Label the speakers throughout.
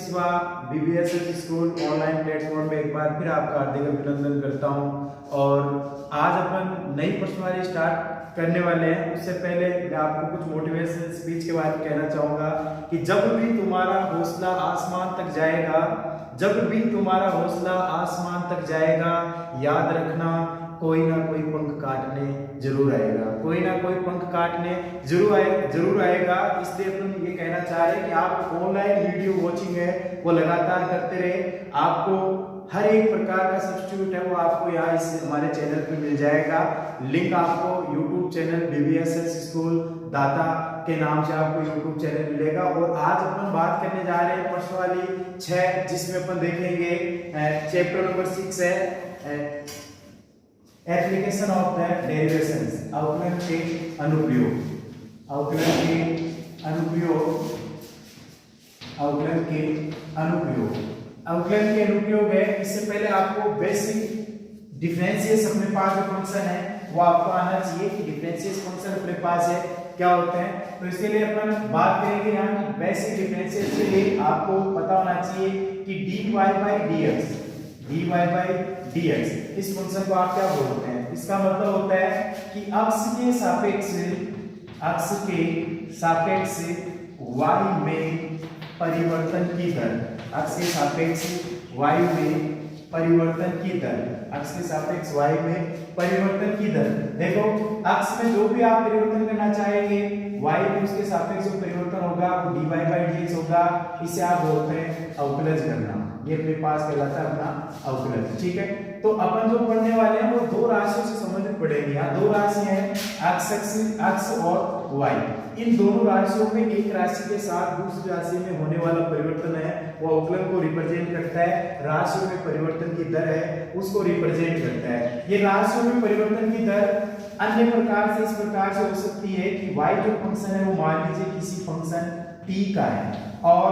Speaker 1: Shiva बीबीएसएस school online platform में एक बार फिर आपका हार्दिक अभिनंदन करता हूं। और आज अपन नई प्रश्नवाली स्टार्ट करने वाले हैं। उससे पहले मैं आपको कुछ मोटिवेशनल स्पीच के बारे में कहना चाहूंगा कि जब भी तुम्हारा हौसला आसमान तक जाएगा, जब भी तुम्हारा हौसला आसमान तक जाएगा, याद रखना कोई ना कोई पंख काटने जरूर आएगा, कोई ना कोई पंख काटने जरूर आएगा। इसलिए अपन ये कहना चाह रहे हैं कि आप ऑनलाइन वीडियो वॉचिंग है वो लगातार करते रहे। आपको हर एक प्रकार का सब्स्टिट्यूट है वो आपको यहाँ इस हमारे चैनल पे मिल जाएगा। लिंक आपको यूट्यूब चैनल बीबीएसएस स्कूल दाता के नाम से आपको यूट्यूब चैनल मिलेगा। और आज अपन बात करने जा रहे हैं प्रश्नवाली 6, जिसमें अपन देखेंगे चैप्टर नंबर 6 है एप्लीकेशन ऑफ द डेरिवेशंस, अवकलन के अनुप्रयोग, अवकलन के अनुप्रयोग, अवकलन के अनुप्रयोग, अवकलन के अनुप्रयोग है। इससे पहले आपको बेसिक डिफरेंशियस अपने पास जो फंक्शन है वो आपको आना चाहिए कि डिफरेंशियस फंक्शन अपने पास है क्या होते हैं। तो इसके लिए अपन बात करेंगे यहाँ बेसिक डिफरेंशियस के लिए आपको पता होना चाहिए कि dy by dx इस फंक्शन को आप क्या बोलते हैं। इसका मतलब होता है कि अक्ष के सापेक्ष y में परिवर्तन की दर, अक्ष के सापेक्ष y में परिवर्तन की दर, अक्ष के सापेक्ष y में परिवर्तन की दर। देखो अक्ष में जो भी आप परिवर्तन करना चाहेंगे y में उसके सापेक्ष जो परिवर्तन होगा वो dy by dx होगा। इसे आप बोलते हैं अवकलज करना। ये अपने पास कहलाता है अपना अवकलज। ठीक है, तो अपन जो पढ़ने वाले हैं वो दो राशियों से संबंधित पढ़ेंगे। यहाँ दो राशि हैं x और y। इन दोनों राशियों में एक राशि के साथ दूसरी राशि में होने वाला परिवर्तन है वो अवकलन को रिप्रेजेंट करता है। राशियों में परिवर्तन की दर है उसको रिप्रेजेंट करता है। ये राशियों में परिवर्तन की दर अन्य प्रकार से इस प्रकार से हो सकती है कि y जो फंक्शन है वो मान लीजिए किसी फंक्शन t का है और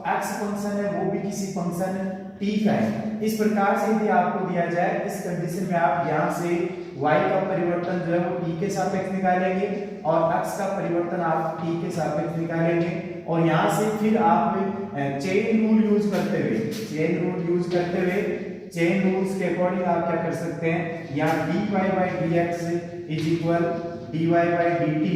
Speaker 1: x फंक्शन है वो भी किसी फंक्शन t का है। इस प्रकार से यदि आपको दिया जाए इस कंडीशन में आप यहाँ से y का परिवर्तन जो है वो t के सापेक्ष निकालेंगे और x का परिवर्तन आप t के सापेक्ष निकालेंगे। और यहाँ से फिर आप चेन रूल यूज करते हुए चेन रूल्स के अकॉर्डिंग आप क्या कर सकते हैं, यहाँ dy by dx is equal dy by dt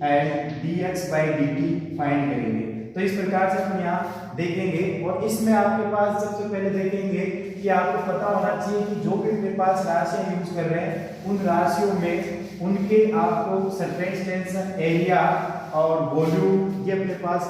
Speaker 1: and dx by dt find करेंगे। तो इस प्रकार से हम यहाँ देखेंगे। और इसमें आपके पास सबसे पहले देखेंगे कि आपको पता होना चाहिए कि जो भी अपने पास राशियां यूज कर रहे हैं उन राशियों में उनके आपको सरफेस टेंशन, एरिया और वॉल्यूम ये अपने पास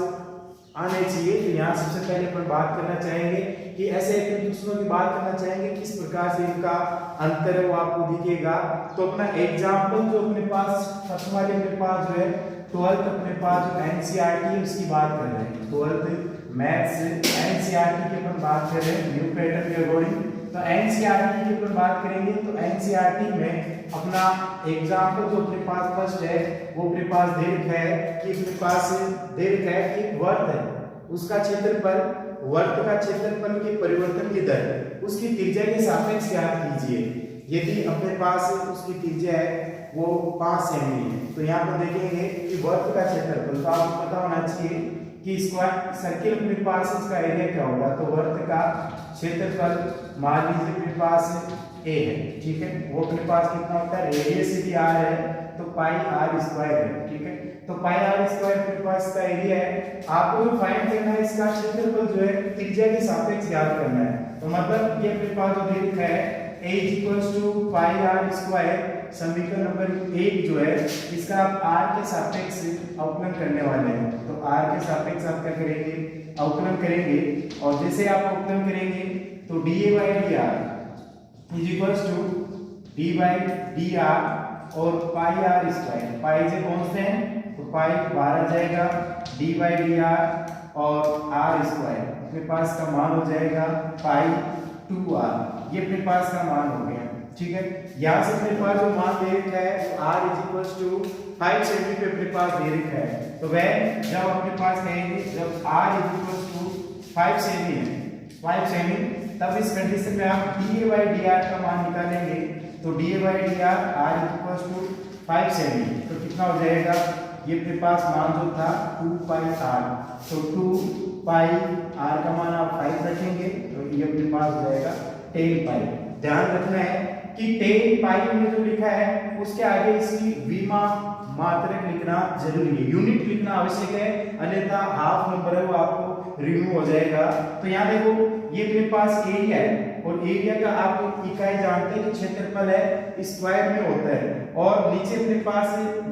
Speaker 1: आने चाहिए। तो यहाँ सबसे पहले अपन बात करना चाहेंगे कि ऐसे एक दूसरों की बात करना चाहेंगे किस प्रकार से इनका अंतर है वो आपको दिखेगा। तो अपना एग्जाम्पल जो अपने पास फर्स्ट वाले अपने पास जो है 12th अपने पास जो एनसीईआरटी उसकी बात कर रहे हैं, 12th मैथ्स एनसीईआरटी की अपन बात कर रहे हैं न्यू पैटर्न के अकॉर्डिंग। तो एनसीईआरटी की अपन बात करेंगे तो एनसीईआरटी में अपना एग्जाम्पल जो अपने पास फर्स्ट है वो अपने पास दे रखा है कि अपने पास दे रखा है कि वर्त है उसका क्षेत्रफल, वर्त का क्षेत्रफल के परिवर्तन की दर उसकी त्रिज्या के सापेक्ष ज्ञात कीजिए। यदि अपने पास उसकी त्रिज्या है वो 5 सेमी है तो यहाँ पर देखेंगे कि वर्त का क्षेत्रफल, तो आपको पता होना चाहिए कि स्क्वायर सर्किल अपने पास इसका एरिया क्या होगा। तो वर्त का क्षेत्रफल मान लीजिए अपने पास a है, ठीक है, वो अपने पास कितना होता है, रेडियस यदि r है तो पाई r स्क्वायर है। ठीक है, तो पाई r स्क्वायर अपने पास इसका एरिया है। आपको जो फाइंड करना है इसका क्षेत्रफल जो है त्रिज्या के सापेक्ष ज्ञात करना है। तो मतलब ये अपने पास जो दे रखा है a = पाई r स्क्वायर, समीकरण नंबर 1 जो है इसका आप r के सापेक्ष अवकलन करने वाले हैं। तो r के सापेक्ष आप क्या करेंगे, अवकलन करेंगे। और जैसे आप अवकलन करेंगे तो dA by dr = d by dr और पाई r स्क्वायर, पाई से कांस्टेंट तो पाई 12 जाएगा, d by dr और r स्क्वायर अपने पास का मान हो जाएगा पाई 2r। ये अपने पास का मान हो गया। ठीक है, यहाँ से अपने पास जो मान दे रखा है r = 5 सेमी पे अपने पास दे रखा है। तो वह जब अपने पास कहेंगे जब r = 5 सेमी है, 5 सेमी, तब इस कंडीशन में आप dA by dr का मान निकालेंगे। तो dA by dr r = 5 semi तो कितना हो जाएगा ये अपने पास मान जो था 2 पाई r, तो 2 पाई r का मान आप 5 रखेंगे तो ये अपने पास हो जाएगा 10 पाई। ध्यान रखना है कि 10 पाई में जो लिखा है उसके आगे इसकी विमा मात्रक लिखना जरूरी है, यूनिट लिखना आवश्यक है, अन्यथा हाफ नंबर है वो आपको रिमूव हो जाएगा। तो यहाँ देखो ये मेरे पास एरिया है और एरिया का आप इकाई जानते हैं कि क्षेत्रफल है स्क्वायर में होता है, और नीचे अपने पास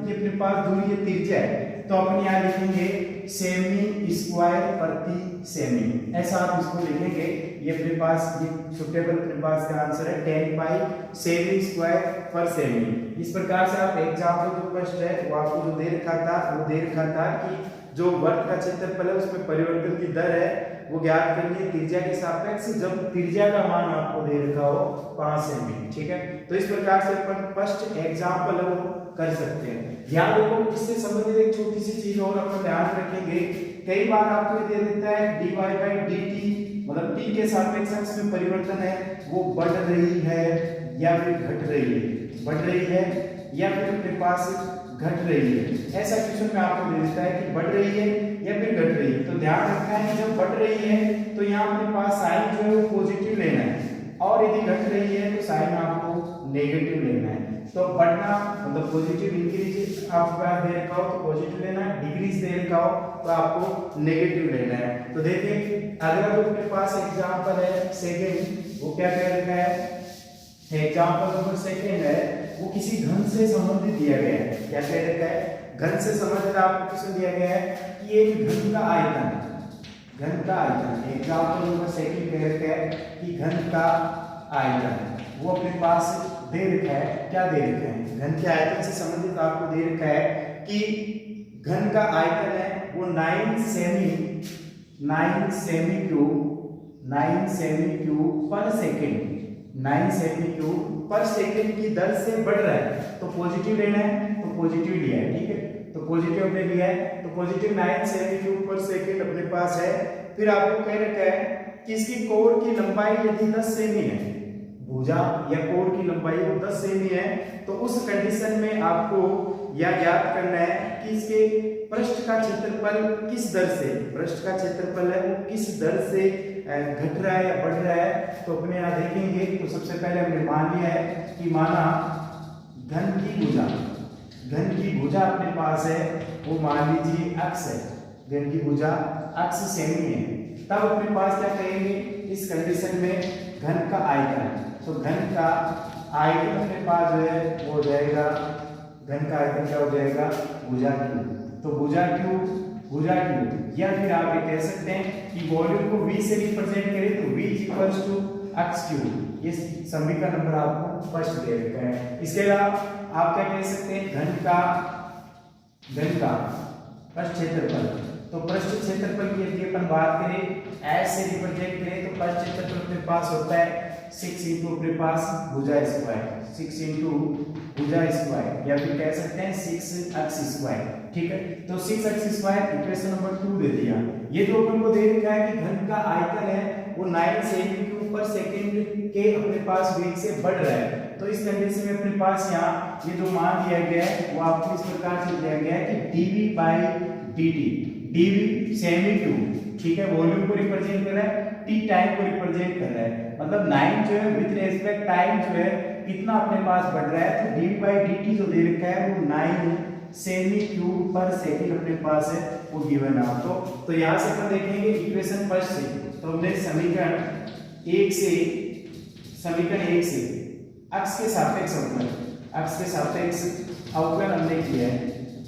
Speaker 1: ये अपने पास दूरी है त्रिज्या है, तो अपन यहाँ लिखेंगे सेमी स्क्वायर प्रति सेमी, ऐसा आप इसको लिखेंगे। ये अपने पास ये सुटेबल अपने पास का आंसर है 10 पाई सेमी स्क्वायर पर सेमी। इस प्रकार से आप एग्जाम्पल जो फर्स्ट है वो आपको जो दे रखा था कि जो वर्ग का क्षेत्रफल है उसमें परिवर्तन की दर है वो ज्ञात करनी है त्रिज्या के सापेक्ष, जब त्रिज्या का मान आपको दे रखा हो 5 सेमी। ठीक है, तो इस प्रकार से अपन फर्स्ट एग्जाम्पल है वो कर सकते हैं। यहाँ देखो इससे संबंधित एक छोटी सी चीज और अपन ध्यान रखेंगे, कई बार आपको दे देता है dy by dt, मतलब t के सापेक्ष अक्ष में परिवर्तन है वो बढ़ रही है या फिर घट रही है, बढ़ रही है या फिर अपने पास घट रही है, ऐसा क्वेश्चन में आपको दे देता है कि बढ़ रही है या फिर घट रही है। तो ध्यान रखना है कि जब बढ़ रही है तो यहाँ अपने पास साइन जो है वो पॉजिटिव लेना है, और यदि घट रही है तो साइन आपको नेगेटिव लेना है। तो बढ़ना मतलब पॉजिटिव इंक्रीज आपको दे रखा हो तो पॉजिटिव लेना है, डिक्रीज दे रखा हो तो आपको नेगेटिव लेना है। तो देखिए अगला जो अपने पास एग्जांपल है सेकंड, वो क्या कह रखा है, एग्जांपल नंबर सेकंड है वो किसी घन से संबंधित दिया गया है। क्या कह रखा है, घन से संबंधित आपको क्वेश्चन दिया गया है कि एक घन का आयतन, घन का आयतन, एग्जांपल नंबर सेकंड कह रखा है कि घन का आयतन वो अपने पास दे रखा है। क्या दे रखा है, घन के आयतन से संबंधित आपको दे रखा है कि घन का आयतन है वो 9 सेमी क्यूब पर सेकंड, 9 सेमी क्यूब पर सेकंड की दर से बढ़ रहा है। तो पॉजिटिव लेना है तो पॉजिटिव लिया है, ठीक है, तो पॉजिटिव हमने लिया है, तो पॉजिटिव 9 सेमी क्यूब पर सेकंड अपने पास है। फिर आपको कह रखा है कि इसकी कोण की लंबाई यदि 10 सेमी है, भुजा या कोण की लंबाई वो 10 सेमी है, तो उस कंडीशन में आपको यह ज्ञात करना है कि इसके पृष्ठ का क्षेत्रफल किस दर से, पृष्ठ का क्षेत्रफल है वो किस दर से घट रहा है या बढ़ रहा है। तो अपने यहाँ देखेंगे तो सबसे पहले हमने मान लिया है कि माना घन की भुजा अपने पास है वो मान लीजिए अक्ष है, घन की भुजा अक्ष सेमी है, तब अपने पास क्या कहेंगे, इस कंडीशन में घन का आयतन, तो घन का आयतन अपने पास जो है वो हो जाएगा, घन का आयतन क्या हो जाएगा, भुजा क्यूब। तो भुजा क्यूब या फिर आप ये कह सकते हैं कि वॉल्यूम को v से रिप्रेजेंट करें तो v equals to x cube. ये सभी का नंबर आपको फर्स्ट दे रखा है। इसके अलावा आप क्या कह सकते हैं, घन का पृष्ठ क्षेत्रफल, तो पृष्ठ क्षेत्रफल की यदि अपन बात करें एस से रिप्रेजेंट करें तो पृष्ठ क्षेत्रफल अपने पास होता है 6 इंटू अपने पास भुजा स्क्वायर, 6 इंटू भुजा स्क्वायर, या फिर कह सकते हैं 6 अक्ष स्क्वायर। ठीक है, तो 6 अक्ष स्क्वायर इक्वेशन नंबर 2 दे दिया। ये तो अपन को दे रखा है कि घन का आयतन है वो 9 सेमी क्यूब पर सेकंड के अपने पास वेग से बढ़ रहा है। तो इस कंडीशन में अपने पास यहाँ ये जो मान दिया गया है वो आपको इस प्रकार से दिया गया है कि dv by dt, dv semi cube, ठीक है, वॉल्यूम को रिप्रेजेंट कर रहा है, t टाइम को रिप्रेजेंट कर रहा है, मतलब 9 जो है विद रेस्पेक्ट टाइम जो है कितना अपने पास बढ़ रहा है, तो dv by dt जो दे रखा है वो 9 सेमी क्यूब पर सेकंड अपने पास है वो गिवन है आपको। तो यहाँ से अपन देखेंगे इक्वेशन फर्स्ट से, तो हमने समीकरण 1 से अक्ष के सापेक्ष अवकलन हमने किया है।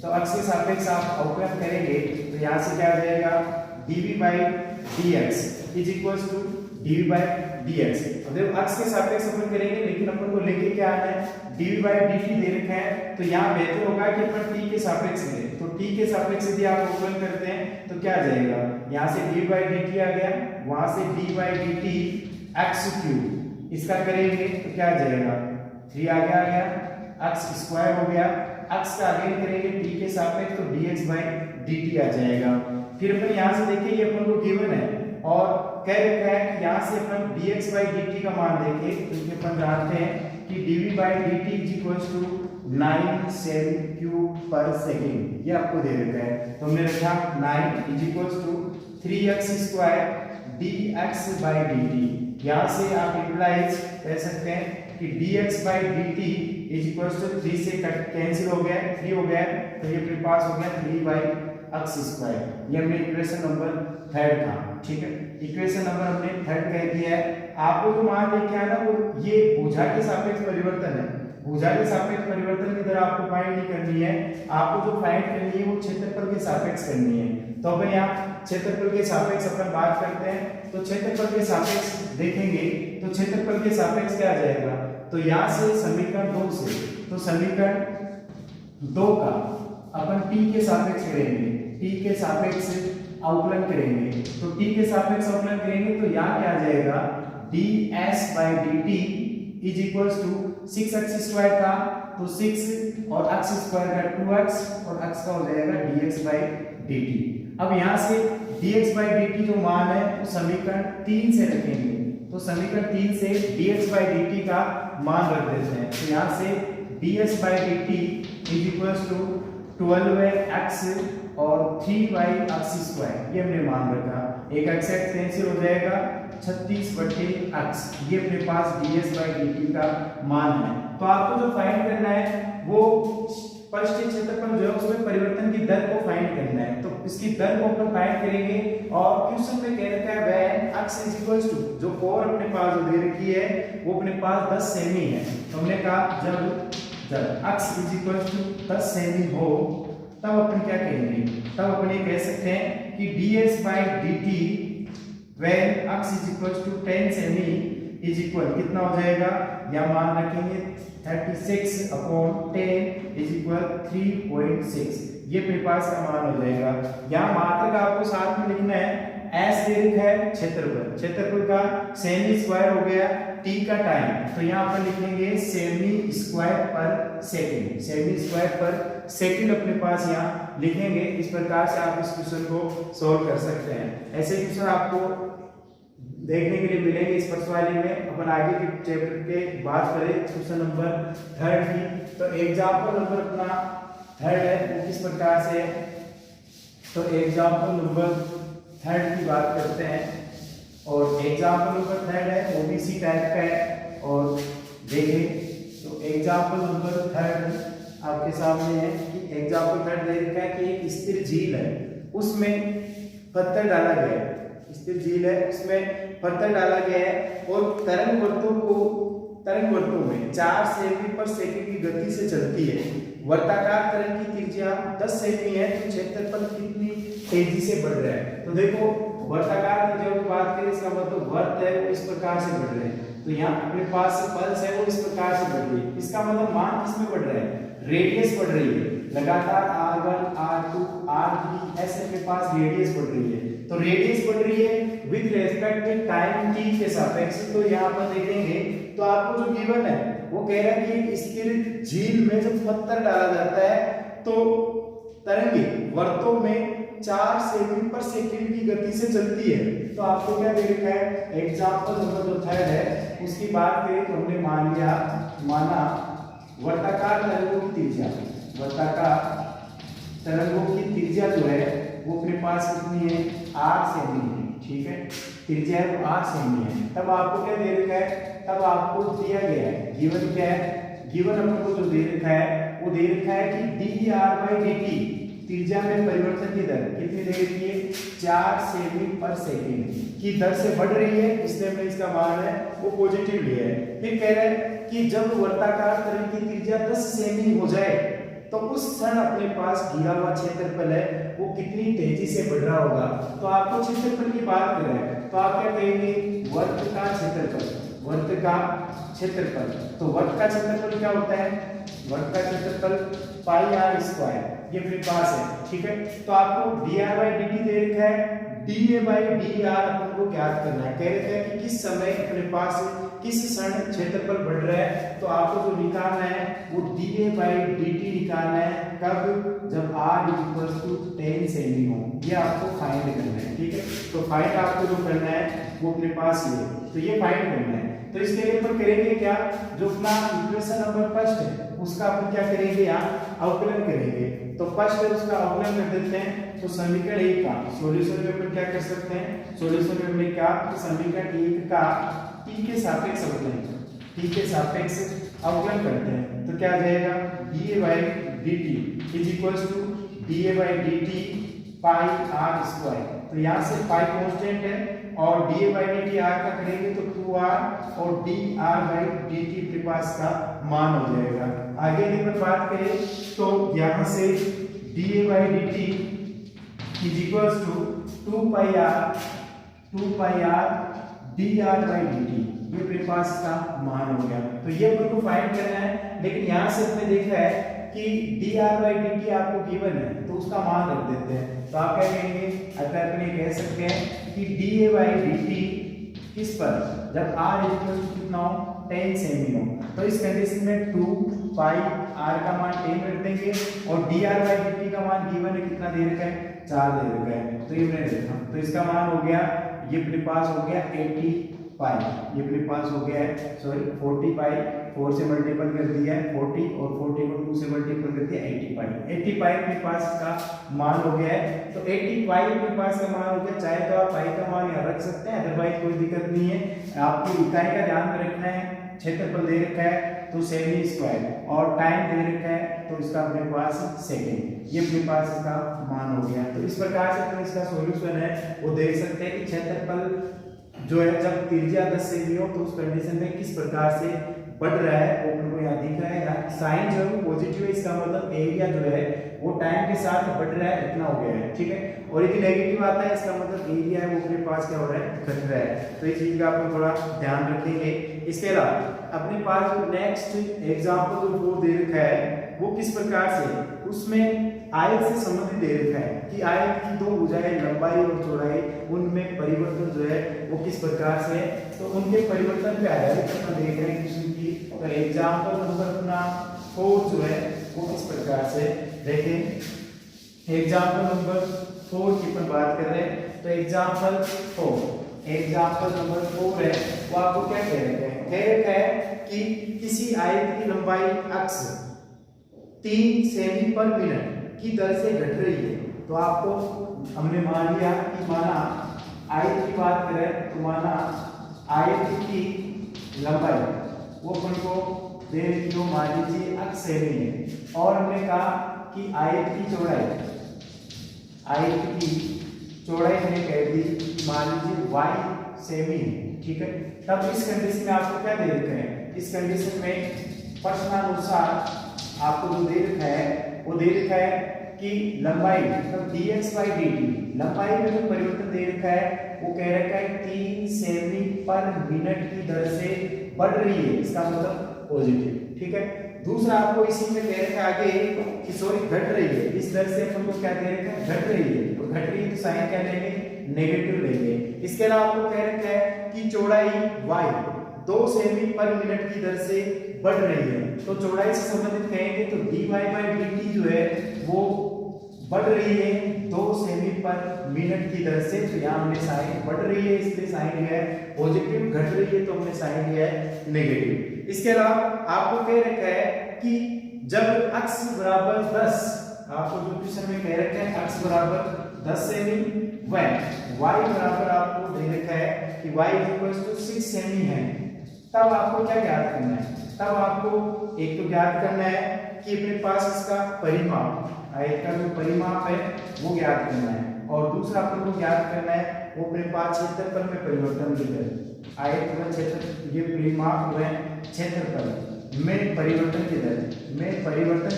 Speaker 1: तो अक्ष के सापेक्ष आप अवकलन करेंगे तो यहाँ से क्या आ जाएगा, dv by dx is equals to dv by dx। तो देखो अक्ष के सापेक्ष अपन करेंगे लेकिन अपन को लेके क्या आना है, dv by dt दे रखा है, तो यहाँ बेहतर होगा कि अपन t के सापेक्ष करें। तो t के सापेक्ष यदि आप अवकलन करते हैं तो क्या आ जाएगा, यहाँ से dv by dt आ गया, वहां से d by dt x cube, इसका करेंगे तो क्या आ जाएगा, 3 आ गया, x स्क्वायर हो गया, x का अगेन करेंगे t के सापेक्ष तो dx by dt आ जाएगा। फिर अपन यहाँ से देखिए ये अपन को गिवन है और कह रखा है कि यहाँ से अपन dx by dt का मान देखें तो अपन जानते हैं कि dv by dt is equals to 9 सेमी क्यूब पर सेकेंड, ये आपको दे रखा है। तो हमने रखा 9 is equal to 3x square dx by dt। यहाँ से आप इम्प्लाइज कह सकते हैं कि dx by dt is equal to 3 से कैंसिल हो गया, 3 हो गया, तो ये अपने पास हो गया 3 बाई x स्क्वायर। ये हमने इक्वेशन नंबर 3 था, ठीक है। इक्वेशन नंबर हमने 3 कह दिया है। आपको जो मान लेके आना वो ये भुजा के सापेक्ष परिवर्तन है। भुजा के सापेक्ष परिवर्तन की तरह आपको फाइंड नहीं करनी है, आपको जो फाइंड करनी है वो क्षेत्रफल के सापेक्ष करनी है। तो अपन यहाँ क्षेत्रफल के सापेक्ष अपन बात करते हैं, तो क्षेत्रफल के सापेक्ष देखेंगे तो क्षेत्रफल के सापेक्ष क्या आ जाएगा, तो यहाँ से समीकरण 2 से, तो समीकरण 2 का अपन t के सापेक्ष करेंगे, t के सापेक्ष अवकलन करेंगे। तो t के सापेक्ष अवकलन करेंगे तो यहाँ क्या आ जाएगा, ds by dt is equal to 6x square था तो 6 और x स्क्वायर का 2x और x का हो जाएगा dx बाई dt। अब यहाँ से dx बाई dt जो मान है वो समीकरण 3 से रखेंगे, तो समीकरण 3 से dx बाई dt का मान रख देते हैं। तो यहाँ से ds by dt is equal to 12x और 3x स्क्वायर, ये हमने मान रखा। एक x कैंसिल हो जाएगा, 36/x, ये अपने पास ds बाई dt का मान है। तो आपको जो फाइंड करना है वो परिष्ठित क्षेत्रफल जो है उसमें परिवर्तन की दर को फाइंड करना है। तो इसकी दर को अपन फाइंड करेंगे और क्वेश्चन में कह रखा है when x is equal to, जो कोर अपने पास जो दे रखी है वो अपने पास 10 सेमी है। तो हमने कहा जब x इज इक्वल टू 10 सेमी हो तब अपन क्या कहेंगे, तब अपन ये कह सकते हैं कि ds by dt when x is equal to 10 सेमी इज इक्वल कितना हो जाएगा, या मान रखेंगे 36/10 इज इक्वल 3.6, ये अपने पास का मान हो जाएगा। यहाँ मात्रक आपको साथ में लिखना है, s दे रखा है क्षेत्रफल, क्षेत्रफल का सेमी स्क्वायर हो गया, t का टाइम, तो यहाँ पर लिखेंगे सेमी स्क्वायर पर सेकंड, सेमी स्क्वायर पर सेकंड अपने पास यहाँ लिखेंगे। इस प्रकार से आप इस क्वेश्चन को सॉल्व कर सकते हैं। ऐसे क्वेश्चन आपको देखने के लिए मिलेंगे इस प्रश्नावली में। अपन आगे के चैप्टर के बात करें क्वेश्चन नंबर 3 की, तो एग्जांपल नंबर अपना 3 है वो किस प्रकार से है, तो एग्जांपल नंबर 3 की बात करते हैं। और एग्जांपल नंबर 3 है ओबीसी टाइप का है, और देखें तो एग्जांपल नंबर 3 आपके सामने है कि एग्जांपल 3 दे रखा है कि एक स्थिर झील है, उसमें पत्थर डाला गया है, स्थिर झील है उसमें पत्थर डाला गया है और तरंग वर्तों में 4 सेमी पर सेकंड की गति से चलती है। वर्ताकार तरंग की त्रिज्या 10 सेमी है, तो क्षेत्रफल कितनी तेजी से बढ़ रहा है। तो देखो वर्ताकार की जब बात करें इसका मतलब वर्त है वो इस प्रकार से बढ़ रहे हैं, तो यहाँ अपने पास पल्स है वो इस प्रकार से बढ़ रही है। इसका मतलब मान किसमें बढ़ रहा है, रेडियस बढ़ रही है, लगातार r1 r2 r3 ऐसे अपने पास रेडियस बढ़ रही है। तो रेडियस बढ़ रही है with respect to time t के सापेक्ष। तो यहाँ पर देखेंगे तो आपको जो गिवन है वो कह रहा है कि एक स्थिर झील में जब पत्थर डाला जाता है तो तरंगे वर्तों में 4 सेमी पर सेकंड की गति से चलती है। तो आपको क्या दे रखा है, एग्जांपल नंबर जो 3 है उसकी बात करें तो हमने माना वर्ताकार तरंगों की त्रिज्या, वर्ताकार तरंगों की त्रिज्या जो है वो अपने पास कितनी है, 8 सेमी है, ठीक है, त्रिज्या है वो 8 सेमी है। तब आपको क्या दे रखा है, तब आपको दिया गया है गिवन क्या है, गिवन अपन को जो दे रखा है वो दे रखा है कि dr/dt त्रिज्या में परिवर्तन की दर कितनी दे रखी है, 4 सेमी पर सेकंड की दर से बढ़ रही है, इसलिए हमने इसका मान है वो पॉजिटिव लिया है। फिर कह रहे हैं कि जब वर्ताकार तरंग की त्रिज्या 10 सेमी हो जाए तो उस क्षण अपने पास घिरा हुआ क्षेत्रफल है वो कितनी तेजी से बढ़ रहा होगा। तो आपको क्षेत्रफल की बात कर रहे हैं तो आप क्या कहेंगे, वर्त का क्षेत्रफल, वर्त का क्षेत्रफल। तो वर्त का क्षेत्रफल क्या होता है, वर्त का क्षेत्रफल पाई r स्क्वायर, ये अपने पास है, ठीक है। तो आपको dr/dt दे रखा है, dA/dr अपन को ज्ञात करना है। कह रहे थे कि किस समय अपने पास किस क्षण क्षेत्रफल बढ़ रहा है, तो आपको जो निकालना है वो dA/dt निकालना है। कब, जब r 10 सेमी हो, ये आपको फाइंड करना है, ठीक है। तो फाइंड आपको जो करना है वो अपने पास ये, तो ये फाइंड करना है। तो इसके लिए अपन करेंगे क्या, जो अपना इक्वेशन नंबर फर्स्ट है उसका अपन क्या करेंगे, यहाँ अवकलन करेंगे। तो फर्स्ट है उसका अवकलन कर देते हैं। तो समीकरण 1 का सॉल्यूशन में अपन क्या कर सकते हैं, सॉल्यूशन में हमने क्या, समीकरण 1 का t के सापेक्ष अवकलन, t के सापेक्ष अवकलन करते हैं। तो क्या आ जाएगा, dA/dt is equals to dA/dt pi r square. तो यहाँ से पाई कांस्टेंट है और dA/dt r का करेंगे तो 2r और dr/dt अपने पास का मान हो जाएगा। आगे यदि अपन बात करें तो यहाँ से dA/dt is equals to 2 pi r dr/dt, ये अपने पास का मान हो गया। तो ये अपन को फाइंड करना है, लेकिन यहाँ से हमने देखा है कि dr/dt आपको गिवन है तो उसका मान रख देते हैं। तो आप क्या कहेंगे, अगर अपन ये कह सकते हैं कि dA/dt किस पर, जब r इक्वल टू कितना हो, 10 सेमी हो, तो इस कंडीशन में 2 पाई r का मान 10 रख देंगे और dr/dt का मान गिवन है कितना दे रखा है, 4 दे रखा है। तो ये मैंने देखा, तो इसका मान हो गया, ये अपने पास हो गया 80 पाई, ये अपने पास हो गया है, सॉरी 40 पाई, 4 से मल्टीपल कर दिया है 40 और 40 को 2 से मल्टीपल कर दिया 80 पाई, 80 पाई अपने पास का मान हो गया है। तो 80 पाई अपने पास का मान हो गया। चाहे तो आप पाई का मान यहाँ रख सकते हैं, अदरवाइज कोई दिक्कत नहीं है। आपको इकाई का ध्यान में रखना है, क्षेत्रफल दे रखा है तो सेमी स्क्वायर और टाइम दे रखा है तो इसका अपने पास सेकेंड, ये अपने पास इसका मान हो गया। तो इस प्रकार से अपन इसका सॉल्यूशन है वो देख सकते हैं कि क्षेत्रफल जो है जब त्रिज्या 10 सेमी हो तो उस कंडीशन में किस प्रकार से बढ़ रहा है, वो अपन को यहाँ दिख रहा है। यहाँ साइन जो है वो पॉजिटिव है, इसका मतलब एरिया जो है वो टाइम के साथ बढ़ रहा है, इतना हो गया है, ठीक है। और यदि नेगेटिव आता है इसका मतलब एरिया है वो अपने पास क्या हो रहा है, घट रहा है। तो इस चीज का अपन थोड़ा ध्यान रखेंगे। इसके अलावा अपने पास जो नेक्स्ट एग्जांपल जो वो दे रखा है वो किस प्रकार से, उसमें आयत से संबंधित दे रखा है कि आयत की दो भुजाएं लंबाई और चौड़ाई उनमें परिवर्तन जो है वो किस प्रकार से है। तो उनके परिवर्तन पे आधारित अपन देख रहे हैं क्वेश्चन की। तो एग्जांपल नंबर अपना 4 जो है वो किस प्रकार से देखें। एग्जांपल नंबर 4 की अपन बात कर रहे हैं। तो एग्जांपल नंबर 4 है वो आपको क्या कह रहे हैं, कह रखा है कि किसी आयत की लंबाई अक्ष 3 सेमी पर मिनट की दर से घट रही है। तो आपको हमने मान लिया कि माना आयत की बात करें तो माना आयत की लंबाई वो अपन को दे जो मान लीजिए अक्ष सेमी है और हमने कहा कि आयत की चौड़ाई हमने कह दी मान लीजिए y सेमी है, ठीक है। तब इस कंडीशन में आपको क्या दे रखा है, इस कंडीशन में प्रश्नानुसार आपको जो दे रखा है वो दे रखा है कि लंबाई मतलब dx/dt, लंबाई में जो परिवर्तन दे रखा है वो कह रखा है 3 सेमी पर मिनट की दर से बढ़ रही है, इसका मतलब पॉजिटिव, ठीक है। दूसरा आपको इसी में कह रखा है आगे कि सॉरी घट रही है, इस दर से अपन को क्या दे रखा है, घट रही है। तो घट रही है तो साइन क्या लेंगे, नेगेटिव लेंगे। इसके अलावा आपको कह रखा है कि चौड़ाई y 2 सेमी पर मिनट की दर से बढ़ रही है। तो चौड़ाई से संबंधित कहेंगे तो dy/dt जो है वो बढ़ रही है 2 सेमी पर मिनट की दर से। तो यहाँ हमने साइन बढ़ रही है इसलिए साइन लिया है पॉजिटिव, घट रही है तो हमने साइन लिया है नेगेटिव। इसके अलावा आपको कह रखा है कि जब x बराबर 10, आपको जो क्वेश्चन में कह रखा है x बराबर 10 सेमी व y बराबर आपको दे रखा है कि y 6 सेमी है, तब आपको क्या ज्ञात करना है, तब आपको एक तो ज्ञात करना है कि अपने पास इसका परिमाप, आयत का जो परिमाप है वो ज्ञात करना है और दूसरा अपन को ज्ञात करना है वो अपने पास क्षेत्रफल में परिवर्तन की दर, आयत में क्षेत्र ये परिमाप है क्षेत्रफल में परिवर्तन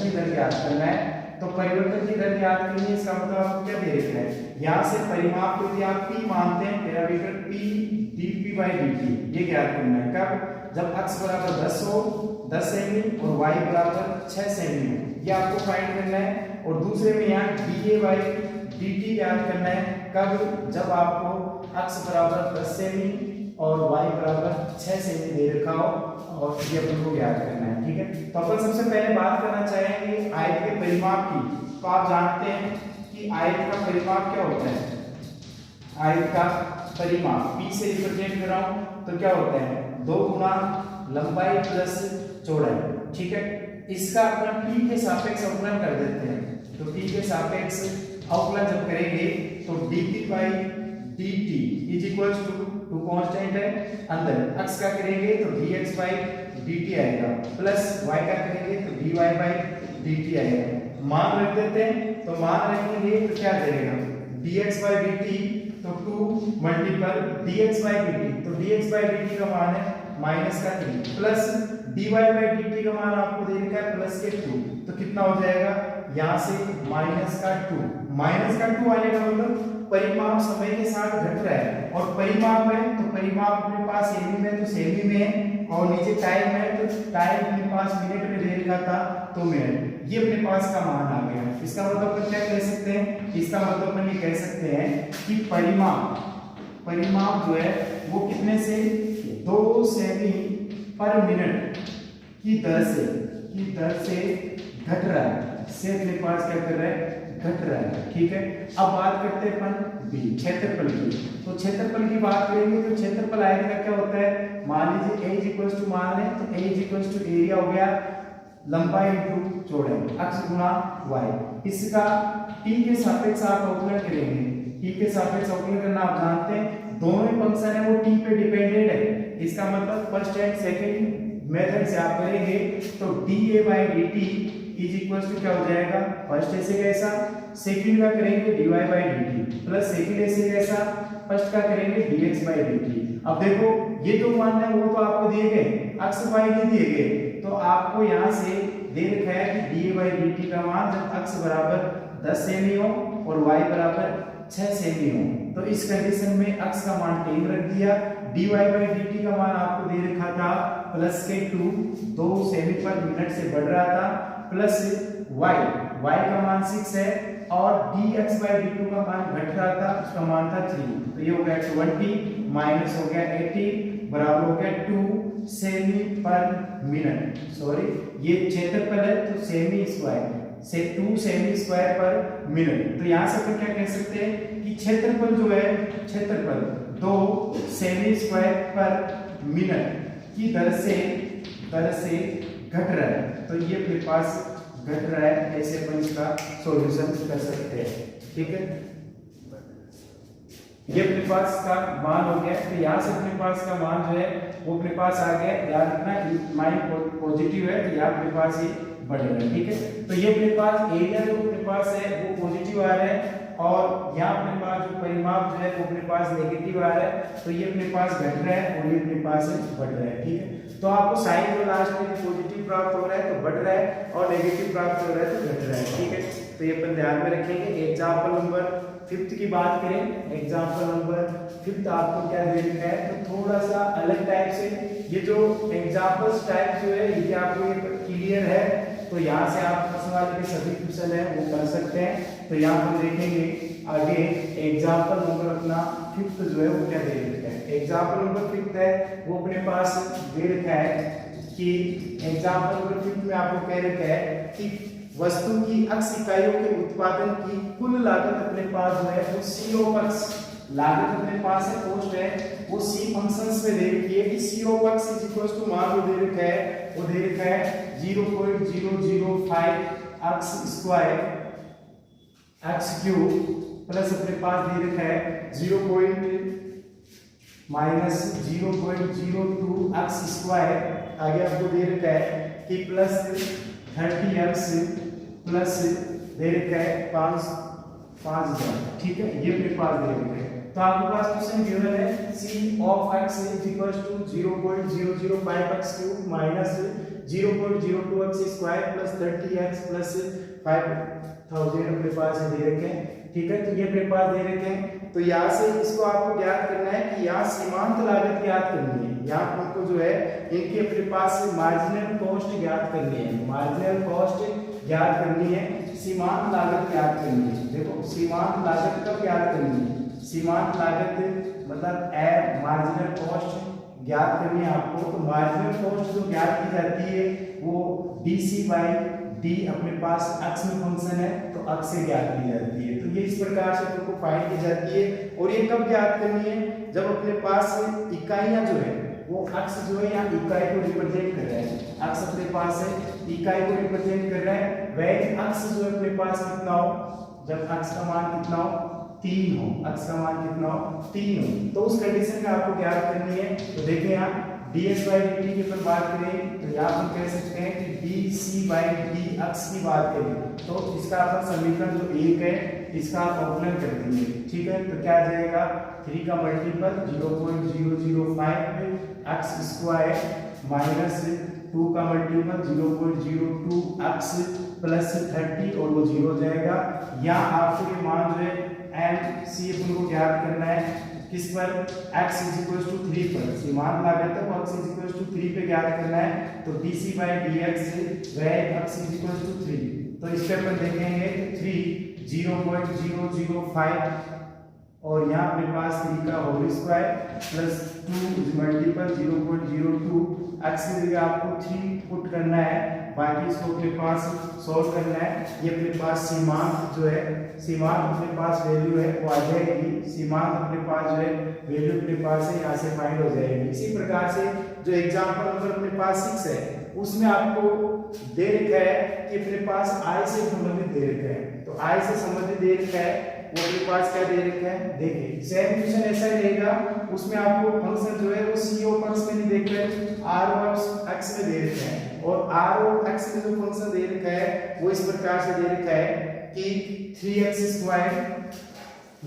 Speaker 1: की दर ज्ञात करना है। तो परिवर्तन की दर ज्ञात करनी है, इसका मतलब आपको क्या दे रखा है, यहाँ से परिमाप को यदि आप p मानते हैं पैरामीटर p dp/dt ये ज्ञात करना है। कब, जब x बराबर 10 हो 10 सेमी और y बराबर 6 सेमी हो, ये आपको फाइंड करना है। और दूसरे में यहाँ dA/dt ज्ञात करना है। कब, जब आपको x बराबर 10 सेमी और y बराबर 6 सेमी दे रखा हो और ये अपन को ज्ञात करना है, ठीक है। तो अपन सबसे पहले बात करना चाहेंगे आयत के परिमाप की। तो आप जानते हैं कि आयत का परिमाप क्या होता है, आयत का परिमाप p से रिप्रेजेंट कर रहा हूं तो क्या होता है 2 गुना लंबाई प्लस चौड़ाई, ठीक है। इसका अपन t के सापेक्ष अवकलन कर देते हैं, तो t के सापेक्ष अवकलन जब करेंगे तो dt by dt is equal to constant है, अंदर x का करेंगे तो dx बाई dt आएगा, प्लस y का करेंगे तो dy बाई dt आएगा। मान रख देते हैं, तो मान रखेंगे तो क्या करेगा dx बाई dt, तो 2 मल्टीपल dx बाई dt, तो dx बाई dt का मान है माइनस का 3 प्लस dy बाई dt का मान आपको दे रखा है प्लस के 2, तो कितना हो जाएगा यहाँ से माइनस का 2 आने का मतलब परिमाप समय के साथ घट रहा है, और परिमाप है तो परिमाप अपने पास सेमी में तो सेमी में है, और नीचे टाइम है तो टाइम अपने पास मिनट में दे रखा था तो मिनट, ये अपने पास का मान आ गया। इसका मतलब अपन क्या कह सकते हैं, इसका मतलब अपन ये कह सकते हैं कि परिमाप जो है वो कितने से 2 सेमी पर मिनट की दर से घट रहा है, से अपने पास क्या कर रहा है घट रहा है, ठीक है। अब बात करते हैं अपन बी क्षेत्रफल की, तो क्षेत्रफल की बात करेंगे तो क्षेत्रफल आएगा क्या होता है, मान लीजिए a इक्वल्स टू मान लें तो a इक्वल्स टू एरिया हो गया लंबाई इंटू चौड़ाई x गुना y। इसका t के सापेक्ष आप अवकलन करेंगे, t के सापेक्ष अवकलन करना आप जानते हैं, दोनों ही फंक्शन है वो t पे डिपेंडेंट है, इसका मतलब फर्स्ट एंड सेकंड मेथड से आप करेंगे तो dA by dt is equals to क्या हो जाएगा, फर्स्ट ऐसे कैसा, सेकंड का करेंगे dy by dt plus second ऐसे कैसा, फर्स्ट का करेंगे dx बाई dt। अब देखो ये जो मान है वो तो आपको दिए गए, x y नहीं दिए गए, तो आपको यहाँ से दे रखा है कि dA बाई dt का मान जब x बराबर 10 सेमी हो और y बराबर 6 सेमी हो, तो इस कंडीशन में x का मान 10 रख दिया, dy बाई dt का मान आपको दे रखा था प्लस के 2 सेमी पर मिनट से बढ़ रहा था, प्लस y का मान 6 है, और dx बाई dt का मान घट रहा था, उसका मान था 3, तो ये हो गया 20 माइनस हो गया 80 बराबर हो गया 2 सेमी पर मिनट, सॉरी ये क्षेत्रफल है तो सेमी स्क्वायर से 2 सेमी स्क्वायर पर मिनट, तो यहाँ से अपन क्या कह सकते हैं कि क्षेत्रफल जो है क्षेत्रफल 2 सेमी स्क्वायर पर मिनट की दर से घट रहा है, तो ये अपने पास घट रहा है, ऐसे अपन इसका सॉल्यूशन कर सकते हैं, ठीक है। ये अपने पास का मान हो गया, तो यहाँ से अपने पास का मान जो है वो अपने पास आ गया, याद रखना माइनस पॉजिटिव है तो यहाँ अपने पास ये बढ़ेगा, ठीक है। तो ये अपने पास एरिया जो अपने पास है वो पॉजिटिव आ रहा है, और यहाँ अपने पास जो परिमाप जो है वो अपने पास नेगेटिव आ रहा है, तो ये अपने पास घट रहा है और ये अपने पास बढ़ रहा है, ठीक है। तो आपको साइन जो लास्ट में पॉजिटिव प्राप्त हो रहा है तो बढ़ रहा है, और नेगेटिव प्राप्त हो रहा है तो घट रहा है, ठीक है। तो ये अपन ध्यान में रखेंगे। एग्जाम्पल नंबर 5 की बात करें, एग्जाम्पल नंबर 5 आपको क्या दे रखा है, तो थोड़ा सा अलग टाइप से, ये जो एग्जाम्पल्स टाइप जो है ये आपको क्लियर है, तो यहाँ से आप वाले के सभी क्वेश्चन है वो कर सकते हैं। तो यहाँ पर देखेंगे आगे एग्जाम्पल नंबर अपना 5 जो है वो क्या दे रखा है, एग्जाम्पल नंबर 5 है वो अपने पास दे रखा है कि एग्जाम्पल नंबर 5 में आपको कह रखा है कि वस्तु की x इकाइयों के उत्पादन की कुल लागत अपने पास जो है वो c ऑफ x लागत अपने पास है, कॉस्ट है वो c फंक्शंस में दे रखी है कि c of x is equal to मान जो दे रखा है वो दे रखा है 0.005 x square x cube plus अपने पास दे रखा है 0.02 x स्क्वायर, आगे आपको दे रखा है कि प्लस 30x प्लस दे रखा है 5000, ठीक है। ये अपने पास दे रखा है, तो आपके पास क्वेश्चन गिवन है c of x is equal to 0.005x cube minus 0.02x square plus 30x plus 5000 अपने पास दे रखे हैं, ठीक है। तो ये अपने पास दे रखे हैं, तो यहाँ से इसको आपको ज्ञात करना है कि यहाँ सीमांत लागत ज्ञात करनी है, यहाँ आपको जो है इनकी अपने पास मार्जिनल कॉस्ट ज्ञात करनी है, मार्जिनल कॉस्ट ज्ञात करनी है, सीमांत लागत ज्ञात करनी है। देखो सीमांत लागत कब ज्ञात करनी है, सीमांत लागत मतलब मार्जिनल कॉस्ट ज्ञात करनी है आपको, तो मार्जिनल कॉस्ट जो ज्ञात की जाती है वो dc बाई d अपने पास x में फंक्शन है तो x से ज्ञात की जाती है, तो ये इस प्रकार से तुमको फाइंड की जाती है। और ये कब ज्ञात करनी है, जब अपने पास इकाइयां जो है वो अक्ष जो है यहाँ इकाई को रिप्रेजेंट कर रहा है, अक्ष अपने पास है इकाई को रिप्रेजेंट कर रहा है। वह अक्ष जो है अपने पास कितना हो, जब अक्ष का मान कितना हो 3 हो, अक्ष का मान कितना हो 3 हो, तो उस कंडीशन में आपको ज्ञात करनी है। तो देखिए यहाँ ds/dt की अपन बात करें तो यहाँ हम कह सकते हैं कि dc/d अक्ष की बात करें तो इसका अपन समीकरण जो 1 है इसका आप अवकलन कर देंगे, ठीक है। तो क्या आ जाएगा 3 का मल्टीपल 0.005 एक्स स्क्वायर माइनस 2 का मल्टीपल 0.02 एक्स प्लस 30 और वो 0 हो जाएगा। यहाँ आपको ये मान जो है एम सी को ज्ञात करना है किस पर, x = 3 पर, सीमांत लागत है वो x = 3 पे ज्ञात करना है। तो dc/dx वह x = 3, तो इस पे अपन देखेंगे 3 0.005 और यहाँ अपने पास 3 का whole square plus 2 multiple 0.02 x की जगह आपको 3 पुट करना है, बाकी इसको अपने पास सॉल्व करना है। ये अपने पास सीमांत जो है, सीमांत अपने पास वैल्यू है वो आ जाएगी, सीमांत अपने पास जो है वैल्यू अपने पास है यहाँ से फाइंड हो जाएगी। इसी प्रकार से जो एग्जांपल नंबर अपने पास 6 है उसमें आपको दे रखा है कि अपने पास i से संबंधित दे रखा है, तो i से संबंधित दे रखा है वो अपने पास क्या दे रखा है, देखिए सेम क्वेश्चन ऐसा ही रहेगा, उसमें आपको फंक्शन जो है वो c पक्ष में नहीं देख रहे हैं, r x में दे रखा है और r x में जो फंक्शन दे रखा है वो इस प्रकार से दे रखा है कि 3x²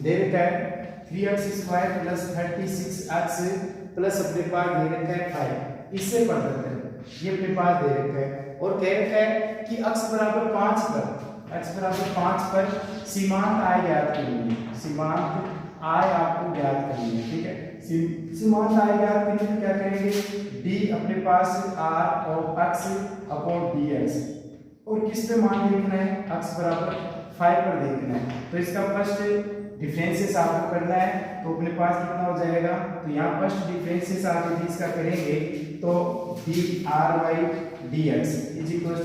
Speaker 1: दे रखा है 3x² प्लस 36x प्लस अपने पास दे रखा है 5, इससे पढ़ते हैं ये अपने पास दे रखा है और कह रखा है कि x बराबर 5 पर, x बराबर 5 पर सीमांत आय ज्ञात करनी है, सीमांत आय आपको ज्ञात करनी है, ठीक है। सीमांत आय ज्ञात करने में क्या करेंगे, d अपने पास r और x अपॉन dx और किस पे मान देखना है, x बराबर 5 पर देखना है। तो इसका फर्स्ट डिफरेंशियस आपको करना है, तो अपने पास कितना हो जाएगा, तो यहाँ फर्स्ट डिफरेंशियस आप यदि इसका करेंगे तो dr/dx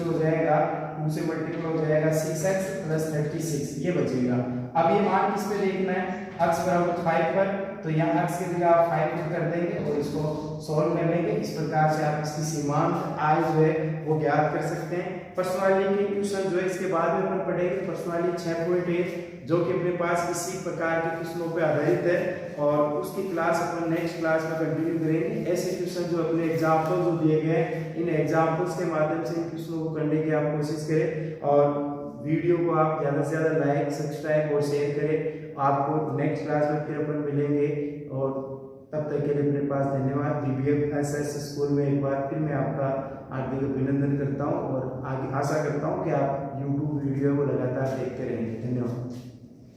Speaker 1: हो जाएगा 2 से मल्टीपल हो जाएगा 6x प्लस 36, ये बचेगा। अब ये मान किस पे देखना है, x बराबर 5 पर, तो यहाँ x की जगह आप 5 पुट कर देंगे और इसको सॉल्व कर लेंगे। इस प्रकार से आप इसकी सीमांत आय जो है वो ज्ञात कर सकते हैं। प्रश्नावली के क्वेश्चन जो है इसके बाद में अपन पढ़ेंगे, प्रश्नावली 6.1 जो कि अपने पास इसी प्रकार के क्वेश्चनों पे आधारित है और उसकी क्लास अपन नेक्स्ट क्लास में कंटिन्यू करेंगे। ऐसे क्वेश्चन जो अपने एग्जाम्पल जो दिए गए हैं इन एग्जाम्पल्स के माध्यम से इन क्वेश्चनों को करने की आप कोशिश करें और वीडियो को आप ज़्यादा से ज़्यादा लाइक सब्सक्राइब और शेयर करें। आपको नेक्स्ट क्लास में फिर अपन मिलेंगे और तब तक के लिए अपने पास धन्यवाद। DBFSS स्कूल में एक बार फिर मैं आपका हार्दिक अभिनंदन करता हूं और आगे आशा करता हूं कि आप YouTube वीडियो को लगातार देखते रहेंगे। धन्यवाद।